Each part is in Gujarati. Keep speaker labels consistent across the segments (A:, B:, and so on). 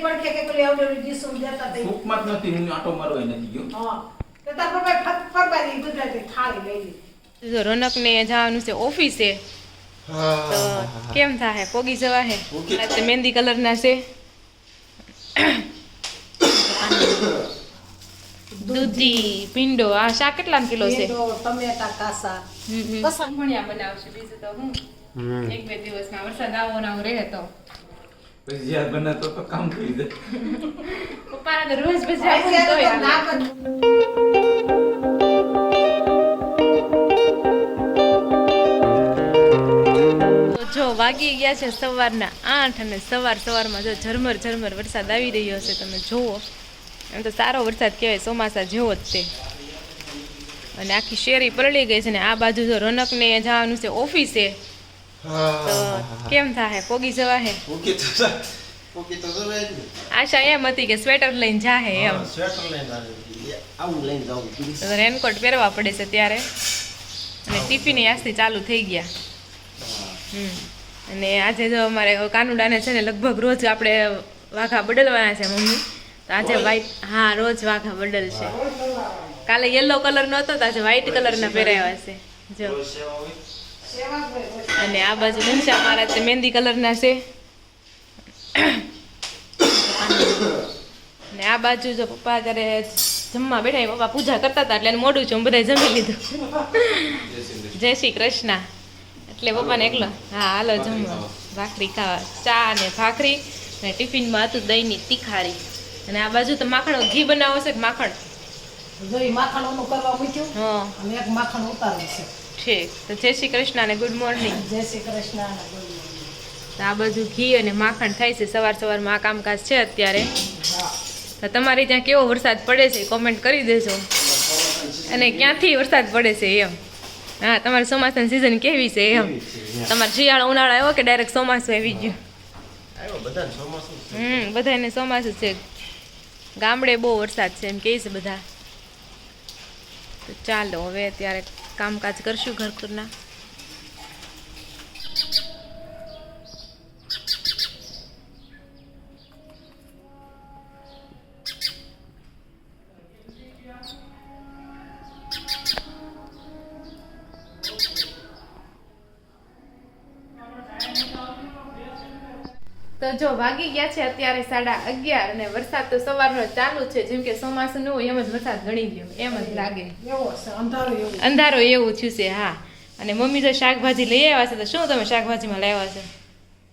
A: પણ કે પેલી આવડે જીસુમ દેતા તે
B: સૂપમાં જ નથી, હું આટો મારવા નથી ગયો.
A: હા તો તાર પપ્પા ફરબારી ગુજરાતી થાળી લઈ લીધી.
C: જો રોનક ને જવાનું છે ઓફિસે, તો કેમ થાય પોગી જવા હે તે મહેંદી કલર ના છે. દૂધી ભીંડો આ શાક કેટલા કિલો છે?
A: ટમેટા કાસા
C: પસંદ ભણ્યા બનાવશે. બીજું તો હું એક બે દિવસમાં વરસાદ આવો ના રહે તો
B: પછી જ્યાં બનાતો તો કામ કરી દે.
C: પપ્પાને તો રોજ ભજીયા તો
A: ના
C: જો વાગી ગયા છે સવારના 8 અને સવારમાં જો ઝરમર વરસાદ આવી રહ્યો છે. તમે જુઓ, એમ તો સારો વરસાદ કહેવાય, ચોમાસા જેવો જ છે. અને આખી શેરી પલળી ગઈ છે. ને આ બાજુ જો રોનકને જવાનું છે ઓફિસે, તો કેમ થાય પોગી જવા હે? આશા એમ હતી કે સ્વેટર લઈને જાહે એમ, રેનકોટ પહેરવા પડે છે ત્યારે. અને ટિફિન આજથી ચાલુ થઈ ગયા. અને આજે જો અમારે કાનુડાને છે ને લગભગ રોજ આપણે વાઘા બદલવાના છે મમ્મી. તો આજે વ્હાઈટ, હા રોજ વાઘા બદલ છે. કાલે યલો કલર નો હતો, તો આજે વ્હાઈટ કલરના પહેરાવ્યા છે જો. અને આ બાજુ ઘનશ્યામ મારા તે મહેંદી કલરના છે. ને આ બાજુ જો પપ્પા જ્યારે જમવા બેઠા, પપ્પા પૂજા કરતા હતા એટલે મોડું છે, બધા જમી લીધું. જય શ્રી કૃષ્ણ. એટલે પપ્પાને એકલો હા હાલો જમવા, ભાખરી ખાવા, ચા ને ભાખરી ને ટિફિનમાં હતું દહીંની તીખારી. અને આ બાજુ તો માખણ ઘી બનાવો છે કે માખણ
A: જોઈ માખણ ઓનું કરવા મૂક્યું.
C: હા
A: અને એક માખણ ઉતારવું છે.
C: ઠીક. તો જય શ્રી કૃષ્ણ અને ગુડ મોર્નિંગ.
A: જય શ્રી કૃષ્ણ અને good morning.
C: તો આ બાજુ ઘી અને માખણ થાય છે સવારમાં. આ કામકાજ છે અત્યારે.
A: હા
C: તો તમારે ત્યાં કેવો વરસાદ પડે છે કોમેન્ટ કરી દેજો, અને ક્યાંથી વરસાદ પડે છે એમ. હા તમારે ચોમાસાની સિઝન કેવી છે એમ? તમારે શિયાળો ઉનાળો આવ્યો કે ડાયરેક્ટ ચોમાસું આવી ગયું? બધાને ચોમાસું છે. ગામડે બહુ વરસાદ છે એમ કહે છે બધા. તો ચાલો હવે અત્યારે કામકાજ કરશું ઘરના. તો જો વાગી ગયા છે અત્યારે 11:30 અને વરસાદ તો સવારનો ચાલુ છે. જેમ કે ચોમાસું ન હોય એમ જ વરસાદ ગણી ગયો એમ જ લાગે.
A: એવો છે અંધારું એવું.
C: અંધારો એવું થયું છે. હા. અને મમ્મી તો શાકભાજી લઈ આવ્યા છે. તો શું તમે શાકભાજીમાં લાવ્યા છે?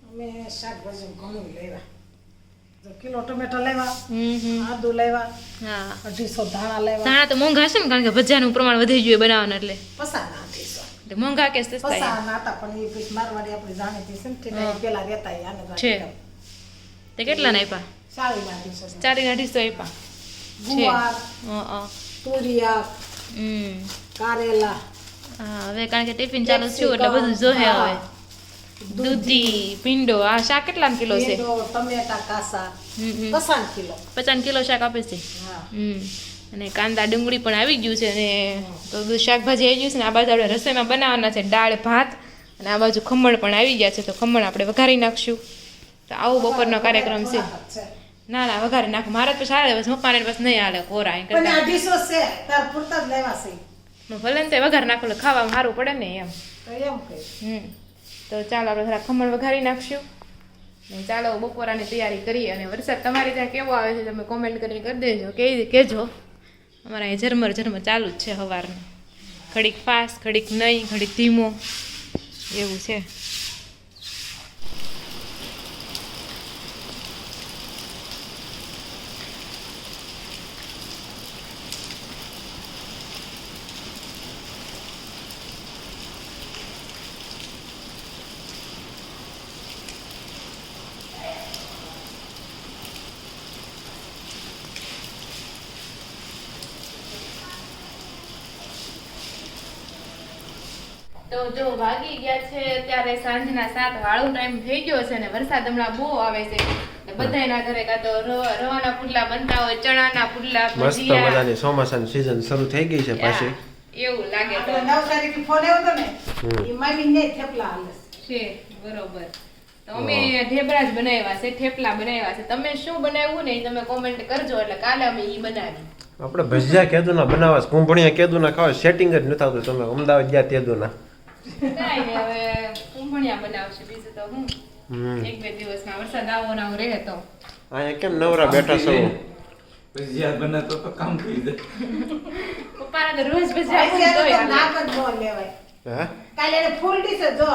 A: અમે શાકભાજી ઘણું લેવા. જો કિલો ટમેટા લેવા, આદુ લેવા,
C: હા
A: 250 ધાણા લેવા.
C: ધાણા તો મોંઘા છે ને, કારણ કે ભજીયાનું પ્રમાણ વધી ગયું બનાવવાનું એટલે.
A: પસાના 250.
C: એટલે મોંઘા કે સસ્તા?
A: પસાના હતા પણ એ પછી મારવાડી આપણી જાણીતી છે ને, તે પેલા રહેતા આને
C: છે. તે કેટલા ના આપ્યા?
A: 40
C: આપ્યા.
A: ગુવાર,
C: હા
A: તુરિયા, કારેલા.
C: હા હવે કારણ કે ટિફિન ચાલુ થયું એટલે બધું જોહે હવે. દૂધી ભીંડો. આ શાક કેટલા કિલો છે?
A: ટમેટા કાસા 50 કિલો.
C: 50 કિલો શાક આપે છે.
A: હા
C: અને કાંદા ડુંગળી પણ આવી ગયું છે. અને તો બધું શાકભાજી આવી ગયું છે. ને આ બાજુ આપણે રસોઈમાં બનાવવાના છે દાળ ભાત. અને આ બાજુ ખમણ પણ આવી ગયા છે, તો ખમણ આપણે વઘારી નાખશું. તો આવો બપોરનો કાર્યક્રમ છે. ના વઘારી નાખ. મારે તો સારા બસ પપ્પાને બસ નહીં હાલે કોરા.
A: પણ 250 છે તાર પૂરતા જ લેવા છે.
C: ભલે ને તે વઘાર નાખો એટલે ખાવામાં સારું પડે ને એમ.
A: તો એમ કહે.
C: તો ચાલો આપણે થોડા ખમણ વઘારી નાખશું. ને ચાલો બપોરાની તૈયારી કરીએ. અને વરસાદ તમારે ત્યાં કેવો આવે છે તમે કોમેન્ટ કરીને કરી દેજો, કહેજો. અમારા અહીં ઝરમર ચાલુ જ છે સવારનું. ઘડીક ફાસ્ટ, ઘડીક નહીં, ઘડીક ધીમો એવું છે. તો જો વાગી ગયા છે અત્યારે સાંજના 7 વાળો ટાઈમ થઈ ગયો છે. અને વરસાદ હમણાં બહુ આવે છે. બધાના ઘરે કાં તો રવાના પુડલા બનતા હોય, ચણાના પુડલા,
D: મસ્ત મજાની ચોમાસાની સીઝન શરૂ થઈ ગઈ છે પાછી.
C: એવું લાગે તો
A: આપણે નવસારીથી ફોન આવ્યો તો ને, એ મામી ને થેપલા હાલે
C: છે. બરોબર. તો અમે ઢેબરા જ બનાવ્યા છે, થેપલા બનાવ્યા છે. તમે શું બનાવ્યું ને એ તમે કોમેન્ટ કરજો, એટલે કાલે અમે ઈ બનાવી.
D: આપણે ભજીયા કેદુના બનાવવા છે, કુંભણિયા કેદુના ખાવા સેટિંગ જ નથી આવતું. તમે અમદાવાદ ગયા તેદુના
C: કાંઈ નહીં, હવે કુંભણિયા બનાવશે, બીજું તો હું 1-2 દિવસમાં વરસાદ આવો ના રહે તો.
D: અહીંયા કેમ નવરા બેઠા છો?
B: ભજીયા બને તો કામ કરી દે.
C: પપ્પાને તો રોજ ભજીયા
A: તો
C: તોય
A: નાક જ ન લેવાય.
D: હા
A: કાલે એને ફૂલ ડીશ જો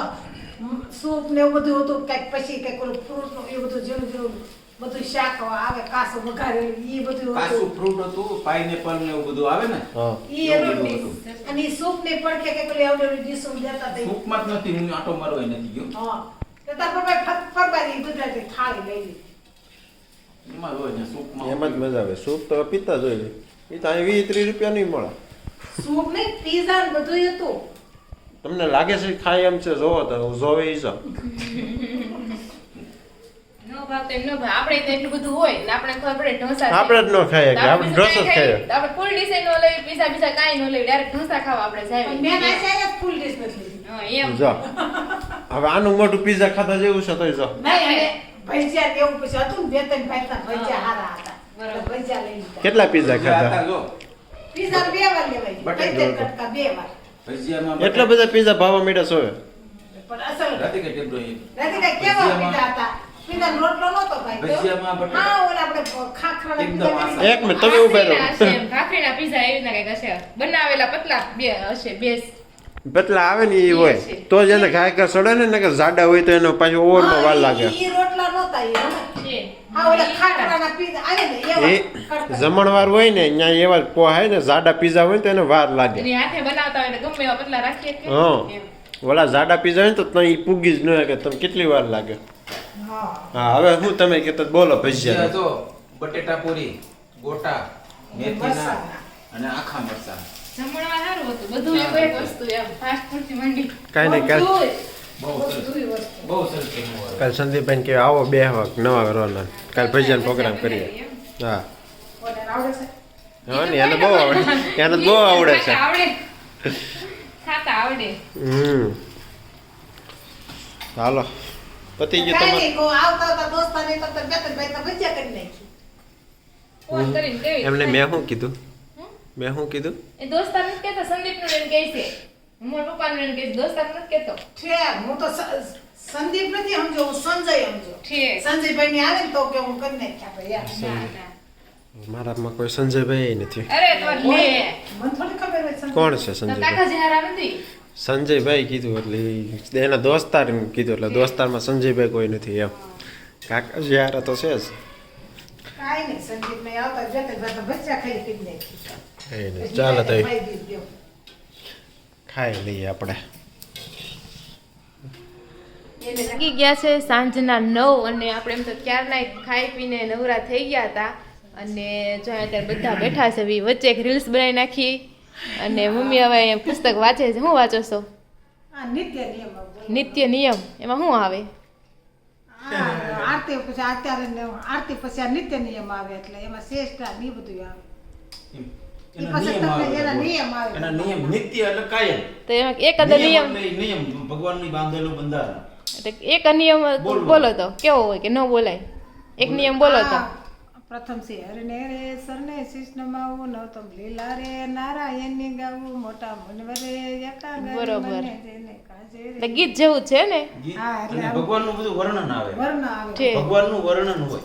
A: સૂપ ને એવું બધું હતું, કઈક પછી કઈક ઓલું ફ્રૂટ નું એવું બધું ઝીણું ઝીણું બધું શાક આવે, કાસું વઘારેલું ઈ બધું
B: કાચું
A: હતું.
B: ફ્રૂટ હતું, પાઇનેપલ ને એવું બધું આવે ને.
D: હા
A: ઈ
B: એવું
A: એનું
B: બધું
A: ડીશ. અને ઈ સૂપ ને પડખે કઈક ઓલી આવડેલી ડીશ દેતા હતા.
B: સૂપમાં જ નથી, હું આટો મારવા નથી ગયો.
A: હા તો તાર પપ્પાએ ફરબારી ગુજરાતી થાળી લઈ લીધી.
B: એમાં હોય ને સૂપમાં
D: એમ જ મજા આવે. સૂપ તો પીતા જ હોય. એ તો અહીં 20-30 રૂપિયા નહીં મળે.
A: સૂપ ને પીઝા ને બધું હતું.
D: તમને લાગે છે ખાય એમ છે? જોવો તો જોવે ઈ જો.
C: નો ભાવ તો એમ નો ભાવ. આપણે તો એટલું બધું હોય ને આપણે ખબર પડે ઢોસા છે.
D: આપણે જ ન ખાઈએ કે આપણે ઢોસો જ ખાઈએ.
C: તો આપણે ફૂલ ડીશ નો લઈ, પીઝા બીજા કાંઈ નો લઈ, ડાયરેક્ટ ઢોસા ખાવા આપણે
A: પણ મેં
C: જાય.
A: ના છે ફૂલ ડીશ નથી લીધી.
C: હા એમ.
D: જો હવે આનું મોટું પીઝા ખાતા જેવું છે તોય જો.
A: નહીં અને ભજીયા ને એવું પછી હતું ને 2-3 ભાઈના ભજીયા હારા હતા.
C: બરાબર.
A: તો ભજીયા લઈ લીધા.
D: કેટલા પીઝા
B: ભજીયા
D: ખાધા?
B: હતા જો.
A: પીઝા 2 વાર લેવાય.
B: બટેટો
A: 2 કટકા 2 વાર.
B: ભજીયામાં
D: એટલા બધા પીઝા ભાવવા માંડ્યા છે હવે.
A: પણ અસલ
B: રાતે કે ટેબલો એ.
A: રાતે કઈ કેવા પીઝા હતા? પીઝા રોટલો નતો ભાઈ.
B: ભજીયામાં બટેટા.
A: હા ઓલા આપણે ખાખરાના
B: એકદમ
A: પીઝા
B: આસાન.
A: કરી.
D: એક મિનિટ તમે ઉભા રહો.
C: ભાખરીના હશે એમ, ભાખરીના પીઝા એવી રીતના કંઈક હશે. બનાવેલા પતલા બે હશે, બે
D: પતલા આવે ને એ હોય તો જ એને ખાય કે સડે ને કે જાડા હોય તો એનો પાછો ઓવરમાં વાર લાગે.
A: ઈ રોટલા નતા ઈ હે.
C: છે.
A: હા ઓલા ખાખરાના પીઝા આવે ને
D: એ
A: એવા કરતા.
D: જમણવાર હોય ને ત્યાં એવા જ પોહાય ને જાડા પીઝા હોય ને તો એને વાર લાગે.
C: એની હાથે બનાવતા હોય એટલે ગમે એવા પતલા રાખીએ કે
D: હા
C: એમ.
D: ઓલા જાડા પીઝા હોય ને તો ત્યાં ઈ પૂગી જ ન કે તમે કેટલી વાર લાગે.
A: હા
D: હા હવે હું તમે કહેતા બોલો ભજીયા.
B: ભજીયા જો બટેટા પૂરી, ગોટા, મેથીના
A: મરચાં.
B: અને આખા મરચાં.
C: જમણવાર સારું હતું, બધું એક વસ્તુ એમ ફાસ્ટ ફૂડ થી મંડી.
D: કાંઈ નહીં કાલ
A: બધુંય.
B: બહુ સરસ.
A: બધુંય વસ્તુ.
B: બહુ સરસ જમવાનું.
D: કાલ સંદીપભાઈ કે આવો બે વખત નવા કરવાના કાલ ભજીયાનો પ્રોગ્રામ કરીએ. હા
A: ઓને આવડે છે?
D: હા ને એને બહુ આવડે. એને બહુ આવડે છે.
C: ખાતા આવડે.
D: હાલો પતી ગયું
A: કાંઈ
D: તમારે.
A: નહીં, કોઈ આવતા આવતા દોસ્તાને તો 2-3 ભાઈના ભજીયા કરી નાખી.
C: ફોન કરીને કેવી
D: એમને મેં શું કીધું? મેં શું કીધું?
C: એ દોસ્તાર નથી કહેતો, સંદીપનું એને કહે છે. મોટા પપ્પાનું એને કહે છે, દોસ્તાર નથી કહેતો.
A: ઠેર, હું તો સંદીપ નથી સમજો, હું સંજય સમજો.
C: ઠીક.
A: સંજયભાઈ ની આવે ને તો કે હું કરી નાખ્યા ભાઈ યાર.
C: ના, ના.
D: મારામાં કોઈ સંજયભાઈ નથી.
C: અરે તો લે.
A: મને થોડી ખબર હોય સંજય.
D: કોણ છે
C: તો
D: સંજયભાઈ?
C: કાકાજી હારા નથી.
D: સંજયભાઈ કીધું એટલે એના દોસ્તાર કીધું એટલે દોસ્તારમાં સંજયભાઈ કોઈ નથી એમ. કાકાજી યાર તો છે જ.
A: કાંઈ નહીં, સંદીપ ને આવતા જતા જતા ભજીયા ખાઈ કરી નાખી.
D: એ નહીં, ચાલો તો
A: ભાઈ દીધ દ્યો.
D: ખાઈ લઈએ આપણે.
C: લાગી ગયા છે સાંજના 9 અને આપણે એમ તો ક્યારના ખાઈ પીને નવરા થઈ ગયા હતા અને જો અત્યારે બધા બેઠા છે. વચ્ચે એક રીલ્સ બનાવી નાખી અને મમ્મી હવે પુસ્તક વાંચે છે. શું વાંચો છો?
A: આ નિત્ય નિયમ બોલો.
C: નિત્ય નિયમ. એમાં શું આવે?
A: આરતી પછી અત્યારે આરતી પછી આ નિત્ય નિયમ આવે એટલે એમાં શ્રેષ્ઠ ને બધું આવે. ઈ
B: એના
A: પછી
B: નિયમ
A: તમને એના
B: આવે.
A: નિયમ આવે.
B: એના નિયમ નિત્ય એટલે કાયમ.
C: તો એમાં એકાદ નિયમ
B: એટલે નિયમ ભગવાનની બાંધેલું બંધારણ.
C: એટલે એક નિયમ બોલો તો કેવો હોય કે ન બોલાય? એક નિયમ બોલો તો.
A: પ્રથમ છે હરને રે સરને શિષ્ણ માવું નવતમ લીલા રે નારાયણની ગાવું મોટા મનવરે એકાંગરી
C: બરોબર.
A: મને જેને કાજે રે.
C: એટલે ગીત જેવું જ છે ને.
B: ગીત
A: હા, એટલે
B: અને
A: આવું.
B: ભગવાનનું બધું વર્ણન આવે.
A: વર્ણ આવે.
C: છે.
B: ભગવાનનું વર્ણન હોય.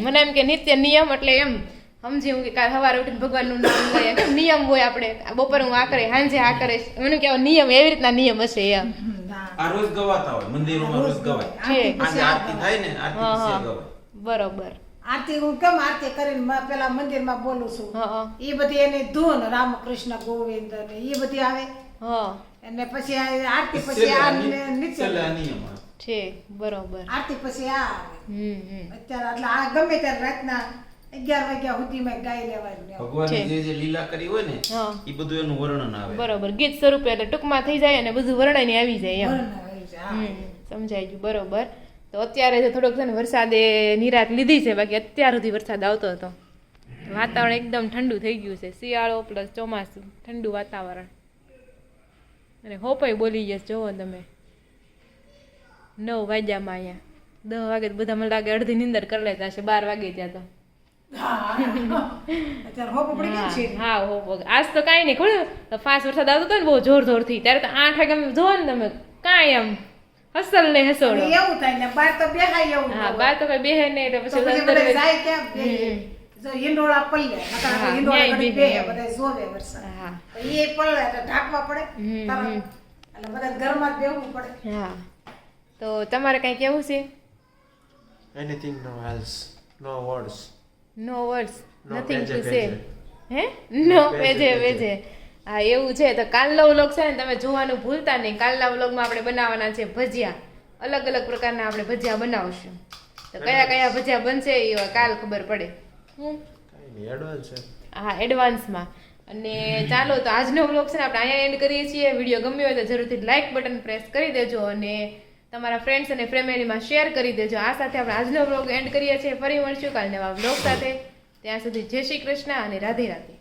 C: મને એમ કે નિત્ય નિયમ એટલે એમ સમજી હું કે કાલ સવારે ઉઠીને ભગવાનનું નામ લઈએ કેમ નિયમ હોય આપણે બપોરે હું આ કરે સાંજે આ કરે મને કેવા નિયમ એવી રીતના નિયમ હશે એમ.
A: ના.
B: આ રોજ ગવાતા હોય મંદિરોમાં રોજ ગવાય.
A: આરતી
C: છે.
A: પછી
B: આજે આરતી થાય ને આરતી
C: હા,
B: પછી
C: હા.
B: ગવાય.
C: બરોબર.
A: આરતી હું કેમ આરતી કરીને પેલા મંદિરમાં બોલું છું.
C: હા
A: એ બધી એની ધૂન રામકૃષ્ણ ગોવિંદ ને એ બધી આવે
C: હા
A: અને પછી આ આરતી પછી આ નિત્ય
B: છેલ્લે આ નિયમ આવે.
C: છે બરોબર.
A: આરતી પછી આ આવે
C: હમ.
A: અત્યારે એટલે આ ગમે ત્યારે રાતના 11 વાગ્યા સુધીમાં ગાઈ લેવાનું એમ.
B: ભગવાને જે લીલા કરી હોય ને
C: હા.
B: એ બધું એનું વર્ણન આવે.
C: બરોબર. ગીત સ્વરૂપે એટલે ટૂંકમાં થઈ જાય અને બધું વર્ણન આવી જાય એમ.
A: વર્ણન આવી જાય.
C: સમજાઈ ગયું. બરોબર. તો અત્યારે જે થોડોક છે ને વરસાદે નિરાત લીધી છે, બાકી અત્યાર સુધી વરસાદ આવતો હતો. વાતાવરણ એકદમ ઠંડુ થઈ ગયું છે. શિયાળો પ્લસ ચોમાસું, ઠંડુ વાતાવરણ. અને હોપય બોલી જશે જોવો તમે 9 વાગ્યામાં અહીંયા. 10 વાગે તો બધા મને લાગે અડધી નીંદર કરી લેતા હશે 12 વાગે ત્યાં તો
A: હા અત્યારે હોપ પડી ગઈ છે
C: હા હો આજ તો કાંઈ નહીં ખોલ્યું ફાસ્ટ વરસાદ આવતો હતો ને બહુ જોર જોરથી ત્યારે તો 8 વાગે જોવો ને તમે કાંઈ એમ હસલ ને હસોડો
A: અને એવું થાય ને બાર તો બેહાય એવું
C: હા બાર તો કઈ બેહે નહીં એટલે
A: તો
C: પછી
A: પછી
C: અંદર
A: બધા જાય કેમ બેહે? જો હિંડોળા પલ્લે નકર
C: હા,
A: હિંડોળા
C: ન્યાય
A: ઘડી
C: બેહે.
A: બેહે બધા જોવે વરસાદ
C: હા
A: તો એ પલ્લે એટલે ઢાંકવા પડે તરત. એટલે બધા ઘરમાં જ બેહવું પડે
C: હા તો તમારે કઈ કેવું છે
D: anything no else no words
C: no words
D: No,
C: nothing to
D: veje,
C: say
D: veje.
C: હે નો
D: Veje,
C: વેજે
D: veje.
C: વેજે હા એવું છે તો કાલનો વ્લોગ છે ને તમે જોવાનું ભૂલતા નહીં કાલના વ્લોગમાં આપણે બનાવવાના છે ભજીયા અલગ અલગ પ્રકારના આપણે ભજીયા બનાવશું તો કયા કયા ભજીયા બનશે એ કાલ ખબર પડે
D: કાંઈ નહીં એડવાન્સ છે
C: હા એડવાન્સમાં અને ચાલો તો આજનો વ્લોગ છે ને આપણે અહીંયા એન્ડ કરીએ છીએ વિડીયો ગમ્યો હોય તો જરૂરથી લાઇક બટન પ્રેસ કરી દેજો અને તમારા ફ્રેન્ડ્સ અને ફેમિલીમાં શેર કરી દેજો આ સાથે આપણે આજનો વ્લોગ એન્ડ કરીએ છીએ ફરી મળશું કાલ નવા વ્લોગ સાથે ત્યાં સુધી જય શ્રી કૃષ્ણ અને રાધે રાધે